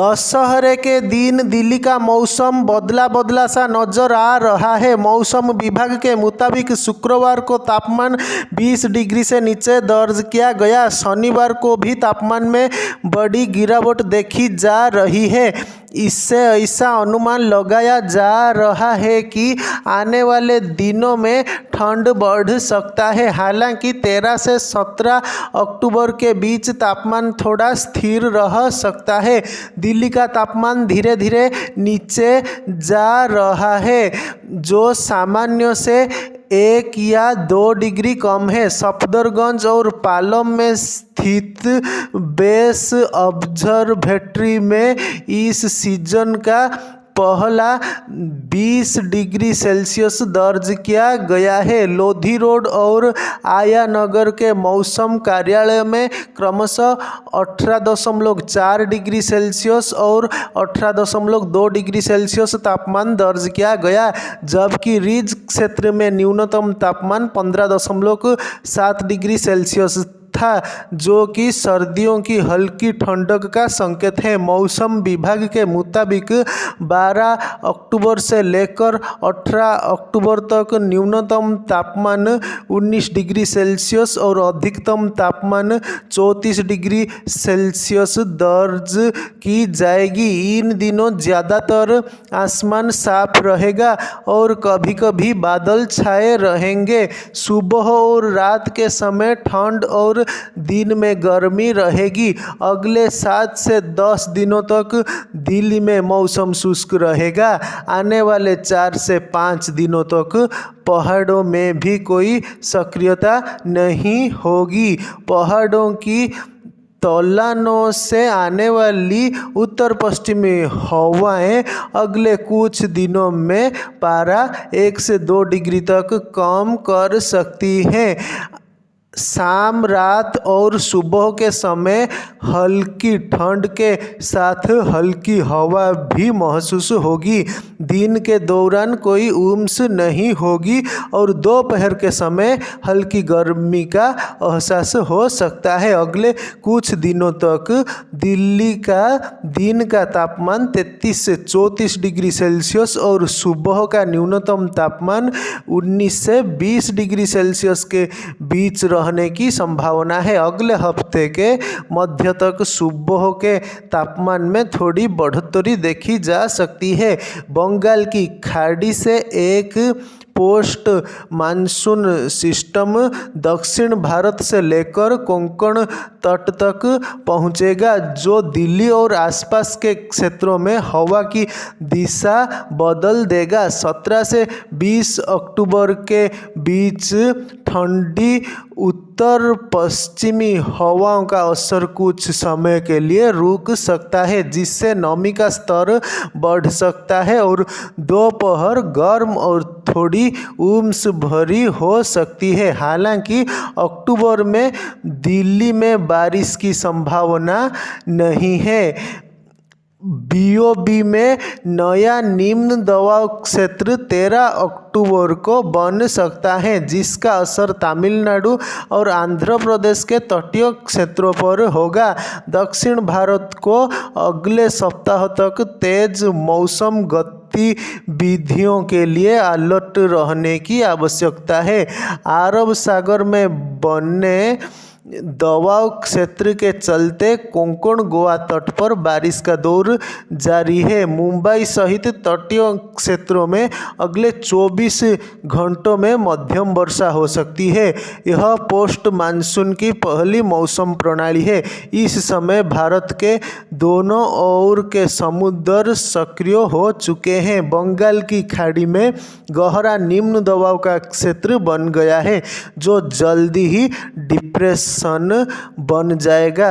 दशहरे के दिन दिल्ली का मौसम बदला बदला सा नजर आ रहा है। मौसम विभाग के मुताबिक शुक्रवार को तापमान 20 डिग्री से नीचे दर्ज किया गया। शनिवार को भी तापमान में बड़ी गिरावट देखी जा रही है। इससे ऐसा अनुमान लगाया जा रहा है कि आने वाले दिनों में ठंड बढ़ सकता है। हालांकि 13 से 17 अक्टूबर के बीच तापमान थोड़ा स्थिर रह सकता है। दिल्ली का तापमान धीरे धीरे नीचे जा रहा है, जो सामान्य से 1 या 2 डिग्री कम है। सफदरगंज और पालम में स्थित बेस ऑब्जर्वेटरी में इस सीजन का पहला 20 डिग्री सेल्सियस दर्ज किया गया है। लोधी रोड और आया नगर के मौसम कार्यालय में क्रमशः 18.4 डिग्री सेल्सियस और 18.2 डिग्री सेल्सियस तापमान दर्ज किया गया, जबकि रिज क्षेत्र में न्यूनतम तापमान 15.7 डिग्री सेल्सियस था, जो कि सर्दियों की हल्की ठंडक का संकेत है। मौसम विभाग के मुताबिक 12 अक्टूबर से लेकर 18 अक्टूबर तक न्यूनतम तापमान 19 डिग्री सेल्सियस और अधिकतम तापमान 34 डिग्री सेल्सियस दर्ज की जाएगी। इन दिनों ज़्यादातर आसमान साफ रहेगा और कभी कभी बादल छाए रहेंगे। सुबह और रात के समय ठंड और दिन में गर्मी रहेगी। अगले 7 से 10 दिनों तक दिल्ली में मौसम शुष्क रहेगा। आने वाले 4 से 5 दिनों तक पहाड़ों में भी कोई सक्रियता नहीं होगी। पहाड़ों की तौलानों से आने वाली उत्तर पश्चिमी हवाएं अगले कुछ दिनों में पारा 1 से 2 डिग्री तक कम कर सकती हैं। शाम, रात और सुबह के समय हल्की ठंड के साथ हल्की हवा भी महसूस होगी। दिन के दौरान कोई उमस नहीं होगी और दोपहर के समय हल्की गर्मी का एहसास हो सकता है। अगले कुछ दिनों तक दिल्ली का दिन का तापमान 33 से 34 डिग्री सेल्सियस और सुबह का न्यूनतम तापमान 19 से 20 डिग्री सेल्सियस के बीच रहने की संभावना है। अगले हफ्ते के मध्य तक सुबह के तापमान में थोड़ी बढ़ोतरी देखी जा सकती है। बंगाल की खाड़ी से एक पोस्ट मानसून सिस्टम दक्षिण भारत से लेकर कोंकण तट तक पहुंचेगा, जो दिल्ली और आसपास के क्षेत्रों में हवा की दिशा बदल देगा। 17 से 20 अक्टूबर के बीच ठंडी उत्तर पश्चिमी हवाओं का असर कुछ समय के लिए रुक सकता है, जिससे नमी का स्तर बढ़ सकता है और दोपहर गर्म और थोड़ी उमस भरी हो सकती है। हालांकि अक्टूबर में दिल्ली में बारिश की संभावना नहीं है। BOB में नया निम्न दबाव क्षेत्र 13 अक्टूबर को बन सकता है, जिसका असर तमिलनाडु और आंध्र प्रदेश के तटीय क्षेत्रों पर होगा। दक्षिण भारत को अगले सप्ताह तक तेज मौसम गतिविधियों के लिए अलर्ट रहने की आवश्यकता है। अरब सागर में बने दबाव क्षेत्र के चलते कोंकण गोवा तट पर बारिश का दौर जारी है। मुंबई सहित तटीय क्षेत्रों में अगले 24 घंटों में मध्यम वर्षा हो सकती है। यह पोस्ट मानसून की पहली मौसम प्रणाली है। इस समय भारत के दोनों ओर के समुद्र सक्रिय हो चुके हैं। बंगाल की खाड़ी में गहरा निम्न दबाव का क्षेत्र बन गया है, जो जल्दी ही डिप्रेशन बन जाएगा।